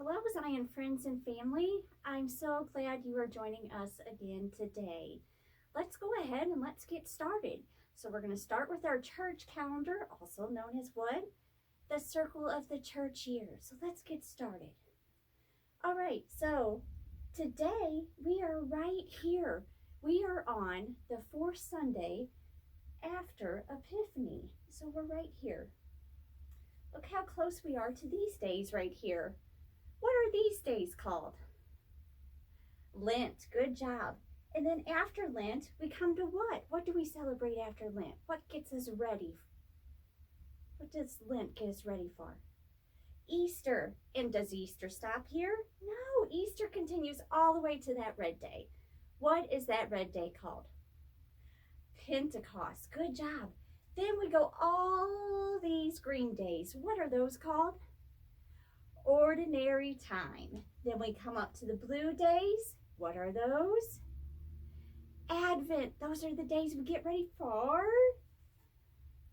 Hello, Zion friends and family. I'm so glad you are joining us again today. Let's go ahead and let's get started. So we're going to start with our church calendar, also known as what? The circle of the church year. So let's get started. All right, so today we are right here. We are on the fourth Sunday after Epiphany. So we're right here. Look how close we are to these days right here. What are these days called? Lent. Good job. And then after Lent, we come to what? What do we celebrate after Lent? What gets us ready? What does Lent get us ready for? Easter. And does Easter stop here? No, Easter continues all the way to that red day. What is that red day called? Pentecost. Good job. Then we go all these green days. What are those called? Ordinary time. Then we come up to the blue days. What are those? Advent. Those are the days we get ready for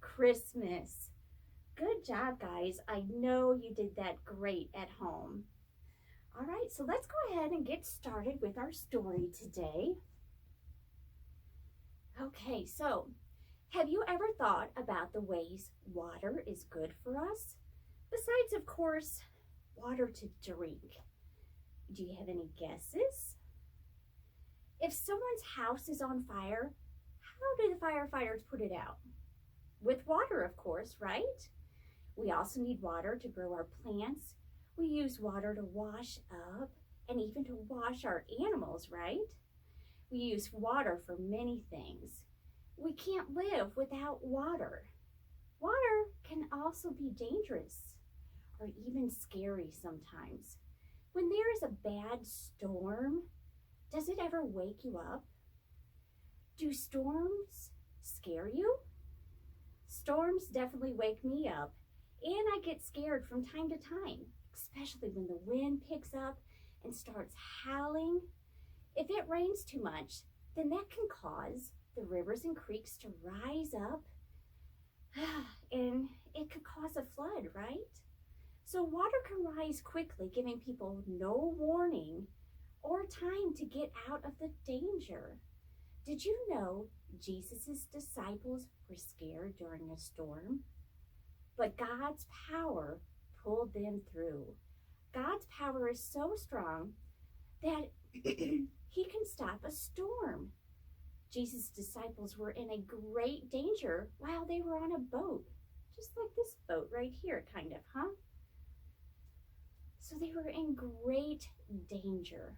Christmas. Good job, guys. I know you did that great at home. All right, so let's go ahead and get started with our story today. Okay, so have you ever thought about the ways water is good for us? Besides, of course, water to drink. Do you have any guesses? If someone's house is on fire, how do the firefighters put it out? With water, of course, right? We also need water to grow our plants. We use water to wash up and even to wash our animals, right? We use water for many things. We can't live without water. Water can also be dangerous or even scary sometimes. When there is a bad storm, does it ever wake you up? Do storms scare you? Storms definitely wake me up, and I get scared from time to time, especially when the wind picks up and starts howling. If it rains too much, then that can cause the rivers and creeks to rise up, and it could cause a flood, right? So water can rise quickly, giving people no warning or time to get out of the danger. Did you know Jesus' disciples were scared during a storm? But God's power pulled them through. God's power is so strong that he can stop a storm. Jesus' disciples were in a great danger while they were on a boat, just like this boat right here, kind of, huh? So they were in great danger.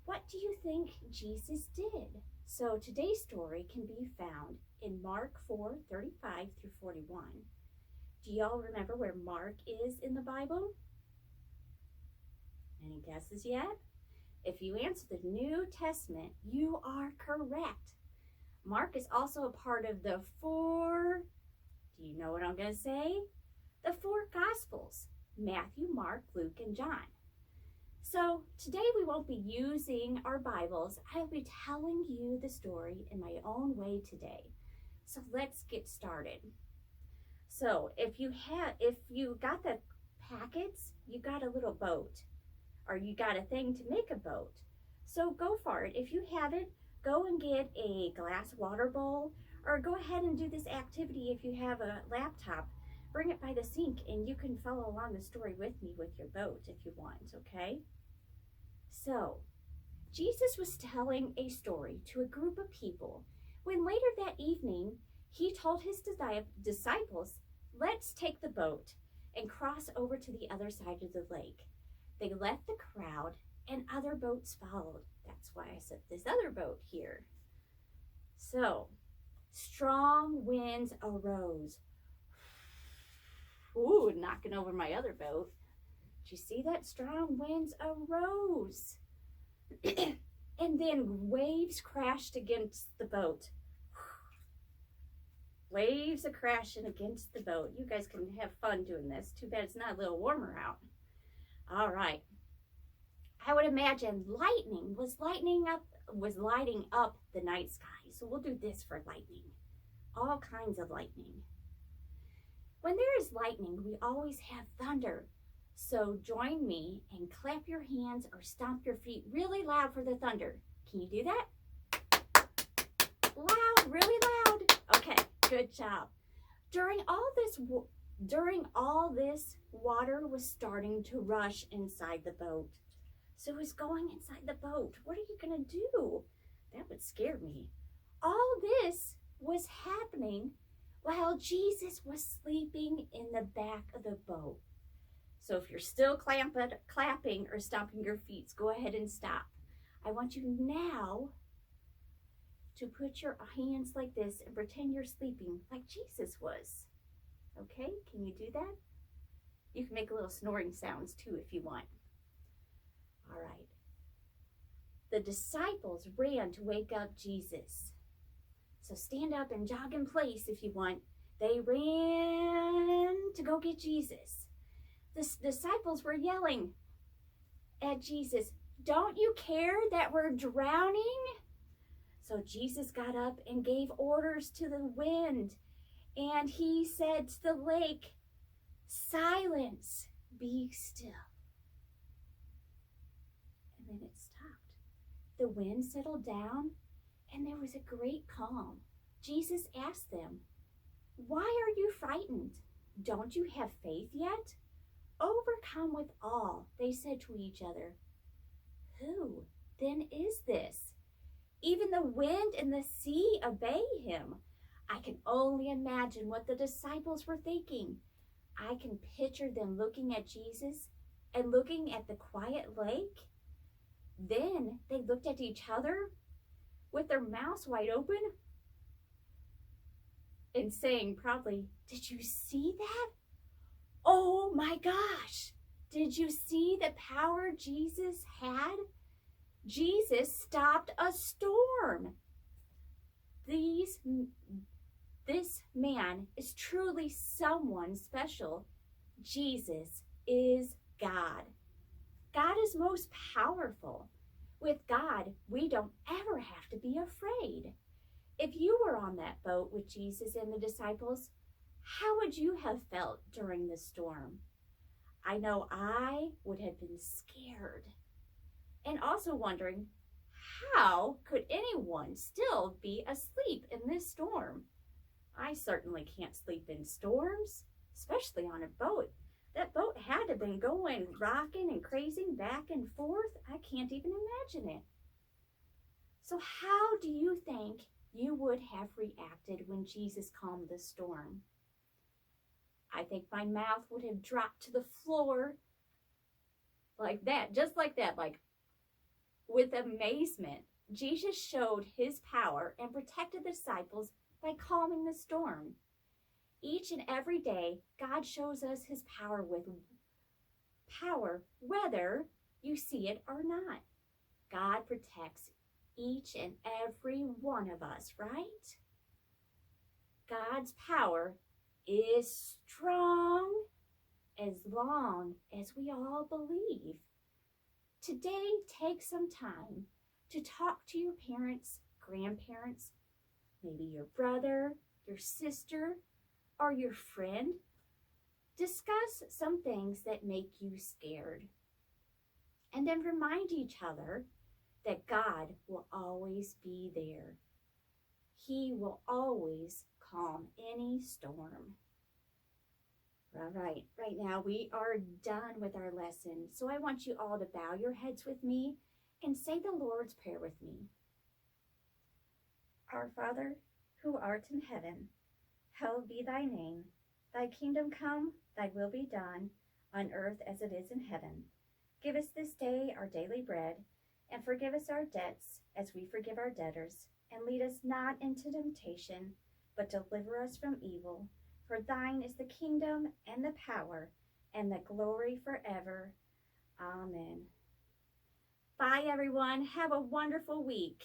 What do you think Jesus did? So today's story can be found in Mark 4:35 through 41. Do y'all remember where Mark is in the Bible? Any guesses yet? If you answer the New Testament, you are correct. Mark is also a part of the do you know what I'm going to say? The four Gospels: Matthew, Mark, Luke, and John. So today we won't be using our Bibles. I'll be telling you the story in my own way today. So let's get started. So if you got the packets, you got a little boat, or you got a thing to make a boat. So go for it. If you haven't, go and get a glass water bowl, or go ahead and do this activity if you have a laptop. Bring it by the sink and you can follow along the story with me with your boat if you want, okay? So, Jesus was telling a story to a group of people when later that evening, he told his disciples, let's take the boat and cross over to the other side of the lake. They left the crowd and other boats followed. That's why I set this other boat here. So, strong winds arose. Ooh, knocking over my other boat. Did you see that? Strong winds arose. And then waves crashed against the boat. Waves are crashing against the boat. You guys can have fun doing this. Too bad it's not a little warmer out. All right. I would imagine lightning was lighting up the night sky. So we'll do this for lightning. All kinds of lightning. When there is lightning, we always have thunder. So join me and clap your hands or stomp your feet really loud for the thunder. Can you do that? Loud, really loud. Okay, good job. During all this, water was starting to rush inside the boat. So it was going inside the boat. What are you going to do? That would scare me. All this was happening while Jesus was sleeping in the back of the boat. So if you're still clapping or stomping your feet, go ahead and stop. I want you now to put your hands like this and pretend you're sleeping like Jesus was. Okay, can you do that? You can make a little snoring sounds too if you want. All right. The disciples ran to wake up Jesus. So stand up and jog in place if you want. They ran to go get Jesus. The disciples were yelling at Jesus, "Don't you care that we're drowning?" So Jesus got up and gave orders to the wind, and he said to the lake, "Silence, be still." And then it stopped. The wind settled down, and there was a great calm. Jesus asked them, "Why are you frightened? Don't you have faith yet?" "Overcome with awe," they said to each other. "Who then is this? Even the wind and the sea obey him." I can only imagine what the disciples were thinking. I can picture them looking at Jesus and looking at the quiet lake. Then they looked at each other with their mouths wide open and saying proudly, "Did you see that? Oh my gosh! Did you see the power Jesus had? Jesus stopped a storm." This man is truly someone special. Jesus is God. God is most powerful. With God, we don't ever have to be afraid. If you were on that boat with Jesus and the disciples, how would you have felt during the storm? I know I would have been scared and also wondering, how could anyone still be asleep in this storm? I certainly can't sleep in storms, especially on a boat. That boat had to have been going, rocking and crazing back and forth. I can't even imagine it. So how do you think you would have reacted when Jesus calmed the storm? I think my mouth would have dropped to the floor like that, just like that, like with amazement. Jesus showed his power and protected the disciples by calming the storm. Each and every day, God shows us his power whether you see it or not. God protects each and every one of us, right? God's power is strong as long as we all believe. Today, take some time to talk to your parents, grandparents, maybe your brother, your sister, or your friend. Discuss some things that make you scared. And then remind each other that God will always be there. He will always calm any storm. All right now we are done with our lesson. So I want you all to bow your heads with me and say the Lord's Prayer with me. Our Father, who art in heaven, hallowed be thy name. Thy kingdom come, thy will be done, on earth as it is in heaven. Give us this day our daily bread, and forgive us our debts as we forgive our debtors. And lead us not into temptation, but deliver us from evil. For thine is the kingdom and the power and the glory forever. Amen. Bye, everyone. Have a wonderful week.